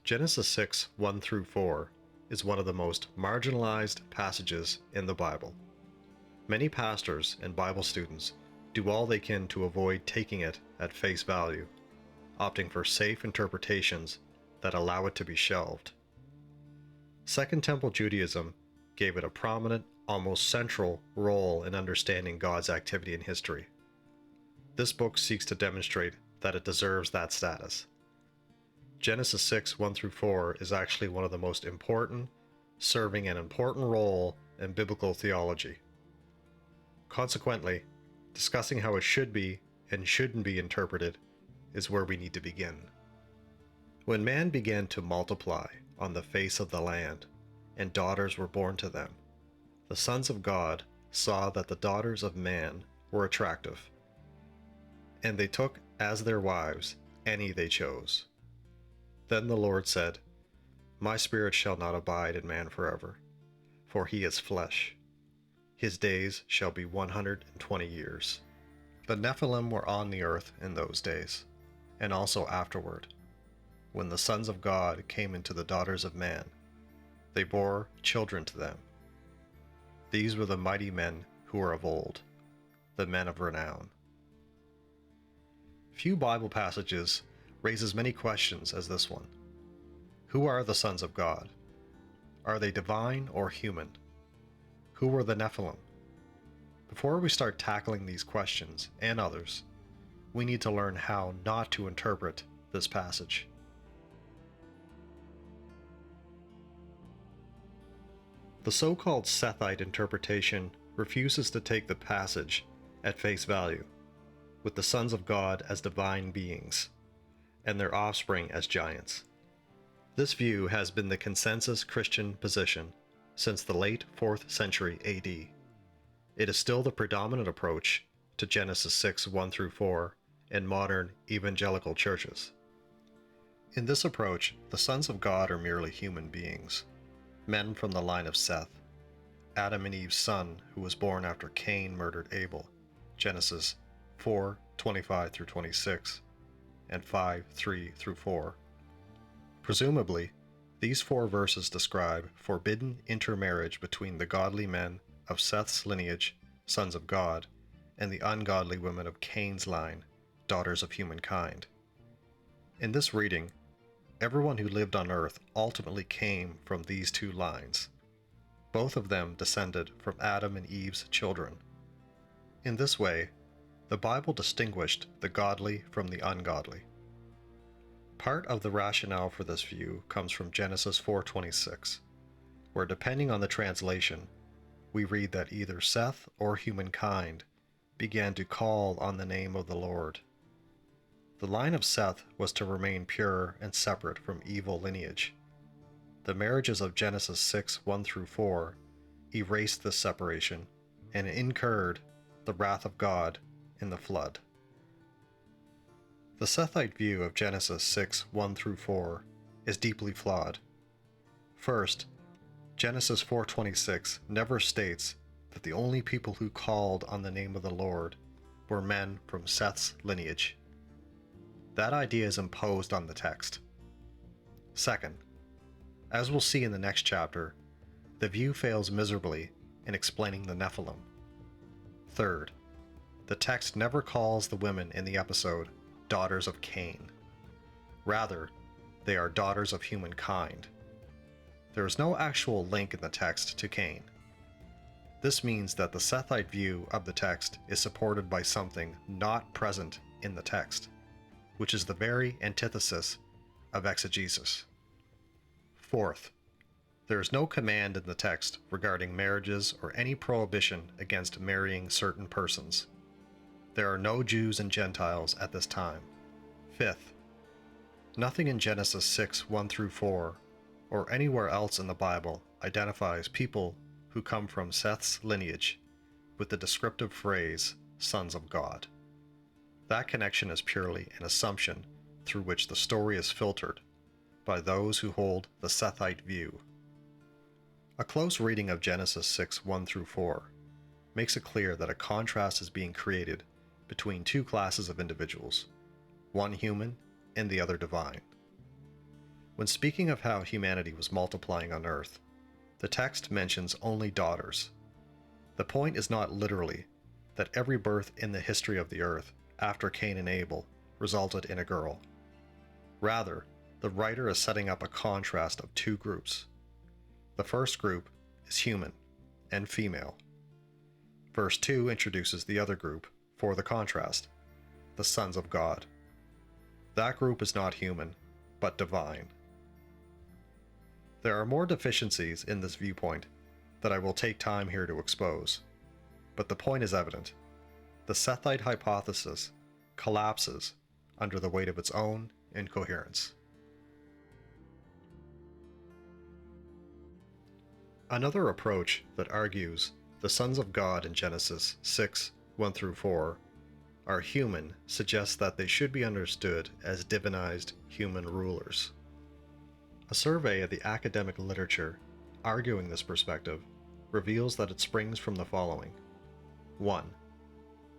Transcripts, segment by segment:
Genesis 6, 1 through 4 is one of the most marginalized passages in the Bible. Many pastors and Bible students do all they can to avoid taking it at face value, opting for safe interpretations that allow it to be shelved. Second Temple Judaism gave it a prominent, almost central role in understanding God's activity in history. This book seeks to demonstrate that it deserves that status. Genesis 6, 1 through 4 is actually one of the most important, serving an important role in biblical theology. Consequently, discussing how it should be and shouldn't be interpreted is where we need to begin. When man began to multiply on the face of the land, and daughters were born to them, the sons of God saw that the daughters of man were attractive, and they took as their wives any they chose. Then the Lord said, "My spirit shall not abide in man forever, for he is flesh. His days shall be 120 years. The Nephilim were on the earth in those days, and also afterward, when the sons of God came into the daughters of man. They bore children to them. These were the mighty men who were of old, the men of renown." Few Bible passages raise as many questions as this one. Who are the sons of God? Are they divine or human? Who were the Nephilim? Before we start tackling these questions and others, we need to learn how not to interpret this passage. The so-called Sethite interpretation refuses to take the passage at face value, with the sons of God as divine beings, and their offspring as giants. This view has been the consensus Christian position since the late 4th century AD. It is still the predominant approach to Genesis 6, 1 through 4 in modern evangelical churches. In this approach, the sons of God are merely human beings, men from the line of Seth, Adam and Eve's son who was born after Cain murdered Abel, Genesis 4, 25 through 26, and 5, 3 through 4. Presumably, these 4 verses describe forbidden intermarriage between the godly men of Seth's lineage, sons of God, and the ungodly women of Cain's line, daughters of humankind. In this reading, everyone who lived on earth ultimately came from these 2 lines. Both of them descended from Adam and Eve's children. In this way, the Bible distinguished the godly from the ungodly. Part of the rationale for this view comes from Genesis 4:26, where depending on the translation, we read that either Seth or humankind began to call on the name of the Lord. The line of Seth was to remain pure and separate from evil lineage. The marriages of Genesis 6, 1 through 4 erased this separation and incurred the wrath of God in the flood. The Sethite view of Genesis 6, 1 through 4 is deeply flawed. First, Genesis 4:26 never states that the only people who called on the name of the Lord were men from Seth's lineage. That idea is imposed on the text. Second, as we'll see in the next chapter, the view fails miserably in explaining the Nephilim. Third, the text never calls the women in the episode daughters of Cain. Rather, they are daughters of humankind. There is no actual link in the text to Cain. This means that the Sethite view of the text is supported by something not present in the text, which is the very antithesis of exegesis. Fourth, there is no command in the text regarding marriages or any prohibition against marrying certain persons. There are no Jews and Gentiles at this time. Fifth, nothing in Genesis 6, 1 through 4, or anywhere else in the Bible identifies people who come from Seth's lineage with the descriptive phrase, sons of God. That connection is purely an assumption through which the story is filtered by those who hold the Sethite view. A close reading of Genesis 6, 1 through 4 makes it clear that a contrast is being created between 2 classes of individuals, one human and the other divine. When speaking of how humanity was multiplying on earth, the text mentions only daughters. The point is not literally that every birth in the history of the earth after Cain and Abel resulted in a girl. Rather, the writer is setting up a contrast of two groups. The first group is human and female. Verse 2 introduces the other group for the contrast, the sons of God. That group is not human, but divine. There are more deficiencies in this viewpoint that I will take time here to expose, but the point is evident. The Sethite hypothesis collapses under the weight of its own incoherence. Another approach that argues the sons of God in Genesis 6, 1-4 are human suggests that they should be understood as divinized human rulers. A survey of the academic literature arguing this perspective reveals that it springs from the following. 1.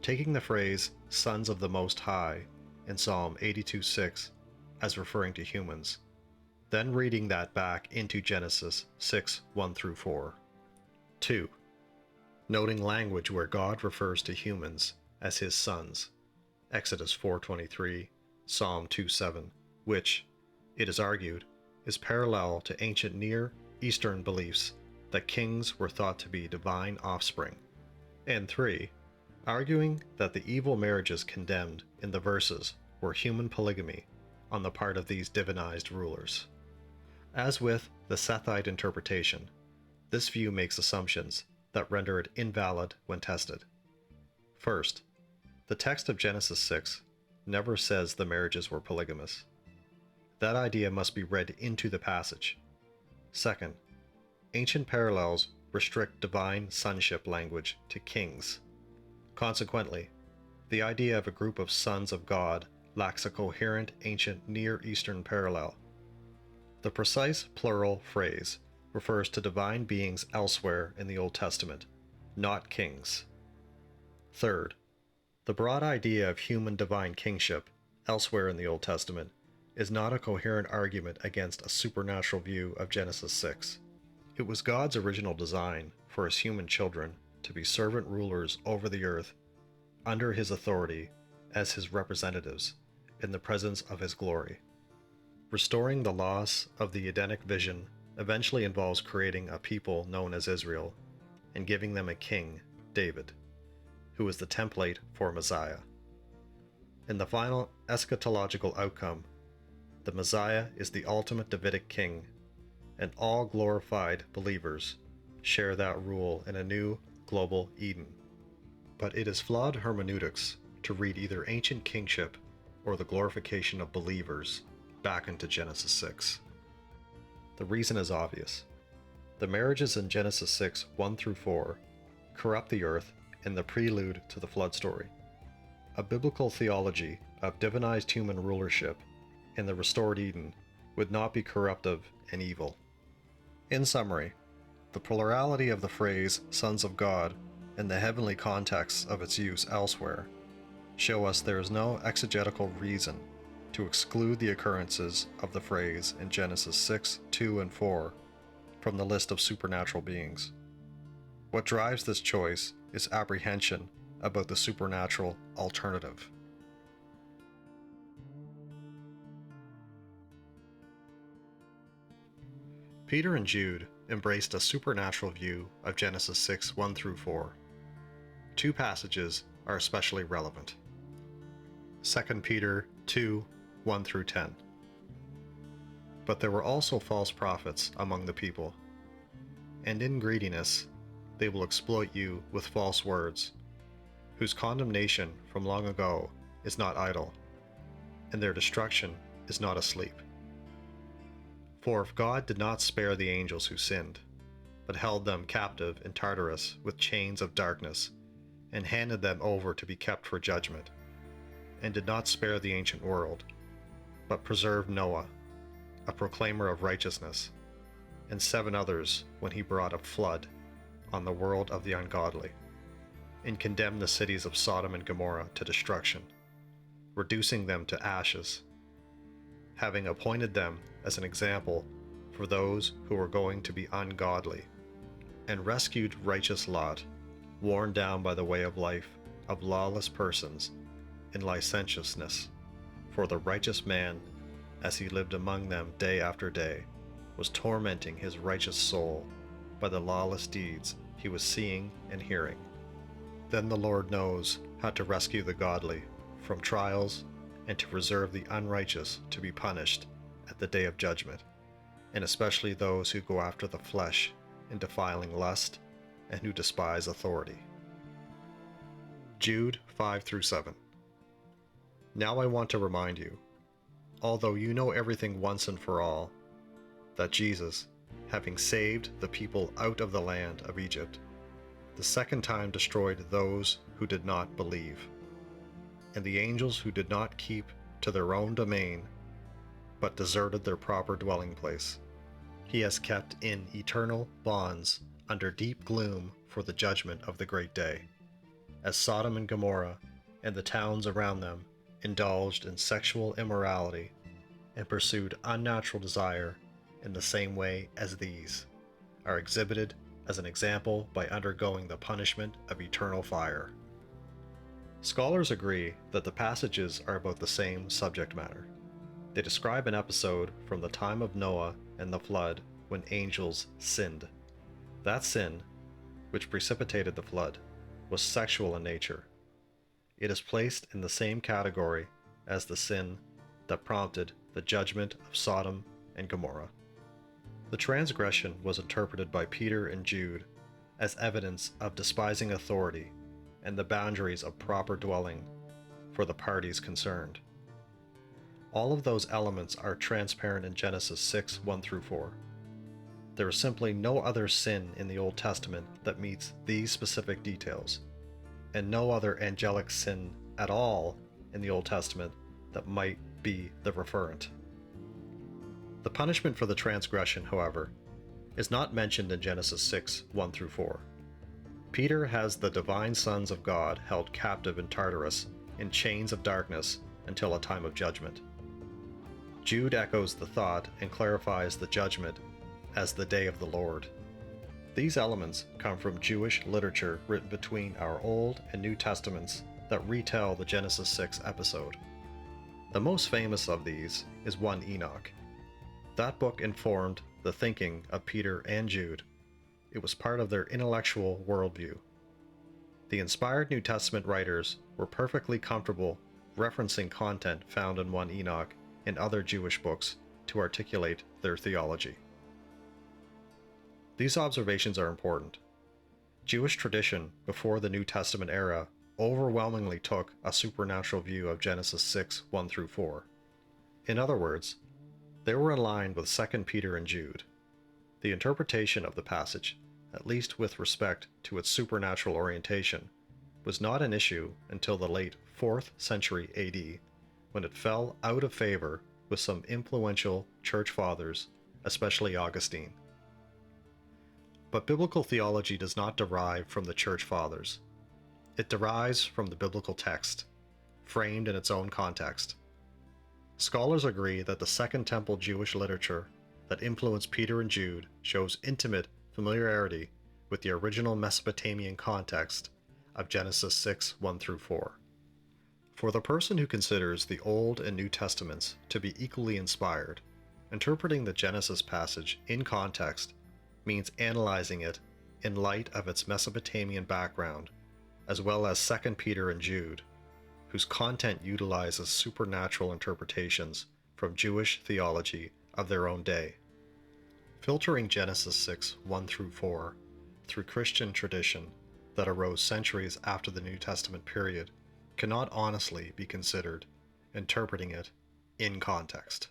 Taking the phrase sons of the Most High in Psalm 82:6 as referring to humans, then reading that back into Genesis 6, 1-4. 2. Noting language where God refers to humans as his sons, Exodus 4:23, Psalm 2:7, which, it is argued, is parallel to ancient Near Eastern beliefs that kings were thought to be divine offspring. And 3. Arguing that the evil marriages condemned in the verses were human polygamy on the part of these divinized rulers. As with the Sethite interpretation, this view makes assumptions that render it invalid when tested. First, the text of Genesis 6 never says the marriages were polygamous. That idea must be read into the passage. Second, ancient parallels restrict divine sonship language to kings. Consequently, the idea of a group of sons of God lacks a coherent ancient Near Eastern parallel. The precise plural phrase refers to divine beings elsewhere in the Old Testament, not kings. Third, the broad idea of human divine kingship elsewhere in the Old Testament is not a coherent argument against a supernatural view of Genesis 6. It was God's original design for his human children to be servant rulers over the earth under his authority as his representatives in the presence of his glory. Restoring the loss of the Edenic vision eventually involves creating a people known as Israel and giving them a king, David, who is the template for Messiah. In the final eschatological outcome, the Messiah is the ultimate Davidic king, and all glorified believers share that rule in a new global Eden. But it is flawed hermeneutics to read either ancient kingship or the glorification of believers back into Genesis 6. The reason is obvious. The marriages in Genesis 6, 1-4 corrupt the earth in the prelude to the flood story. A biblical theology of divinized human rulership in the restored Eden would not be corruptive and evil. In summary, the plurality of the phrase sons of God and the heavenly contexts of its use elsewhere show us there is no exegetical reason to exclude the occurrences of the phrase in Genesis 6, 2, and 4 from the list of supernatural beings. What drives this choice is apprehension about the supernatural alternative. Peter and Jude embraced a supernatural view of Genesis 6, 1-4. Two passages are especially relevant. 2 Peter 2, 1-10. But there were also false prophets among the people, and in greediness they will exploit you with false words, whose condemnation from long ago is not idle, and their destruction is not asleep. For if God did not spare the angels who sinned, but held them captive in Tartarus with chains of darkness, and handed them over to be kept for judgment, and did not spare the ancient world, but preserved Noah, a proclaimer of righteousness, and 7 others when he brought a flood on the world of the ungodly, and condemned the cities of Sodom and Gomorrah to destruction, reducing them to ashes. having appointed them as an example for those who were going to be ungodly, and rescued righteous Lot, worn down by the way of life of lawless persons in licentiousness. For the righteous man, as he lived among them day after day, was tormenting his righteous soul by the lawless deeds he was seeing and hearing. Then the Lord knows how to rescue the godly from trials and to reserve the unrighteous to be punished at the day of judgment, and especially those who go after the flesh in defiling lust and who despise authority. Jude 5-7. Now I want to remind you, although you know everything once and for all, that Jesus, having saved the people out of the land of Egypt, the second time destroyed those who did not believe, and the angels who did not keep to their own domain, but deserted their proper dwelling place. He has kept in eternal bonds under deep gloom for the judgment of the great day, as Sodom and Gomorrah and the towns around them indulged in sexual immorality and pursued unnatural desire in the same way as these, are exhibited as an example by undergoing the punishment of eternal fire. Scholars agree that the passages are about the same subject matter. They describe an episode from the time of Noah and the flood when angels sinned. That sin, which precipitated the flood, was sexual in nature. It is placed in the same category as the sin that prompted the judgment of Sodom and Gomorrah. The transgression was interpreted by Peter and Jude as evidence of despising authority and the boundaries of proper dwelling for the parties concerned. All of those elements are transparent in Genesis 6:1-4. There is simply no other sin in the Old Testament that meets these specific details, and no other angelic sin at all in the Old Testament that might be the referent. The punishment for the transgression, however, is not mentioned in Genesis 6:1-4. Peter has the divine sons of God held captive in Tartarus in chains of darkness until a time of judgment. Jude echoes the thought and clarifies the judgment as the day of the Lord. These elements come from Jewish literature written between our Old and New Testaments that retell the Genesis 6 episode. The most famous of these is 1 Enoch. That book informed the thinking of Peter and Jude. It was part of their intellectual worldview. The inspired New Testament writers were perfectly comfortable referencing content found in 1 Enoch and other Jewish books to articulate their theology. These observations are important. Jewish tradition before the New Testament era overwhelmingly took a supernatural view of Genesis 6:1-4. In other words, they were in line with 2 Peter and Jude. The interpretation of the passage, at least with respect to its supernatural orientation, was not an issue until the late 4th century AD, when it fell out of favor with some influential church fathers, especially Augustine. But biblical theology does not derive from the church fathers. It derives from the biblical text, framed in its own context. Scholars agree that the Second Temple Jewish literature that influenced Peter and Jude shows intimate familiarity with the original Mesopotamian context of Genesis 6:1-4. For the person who considers the Old and New Testaments to be equally inspired, interpreting the Genesis passage in context means analyzing it in light of its Mesopotamian background, as well as 2 Peter and Jude, whose content utilizes supernatural interpretations from Jewish theology of their own day. Filtering Genesis 6:1-4 through Christian tradition that arose centuries after the New Testament period cannot honestly be considered interpreting it in context.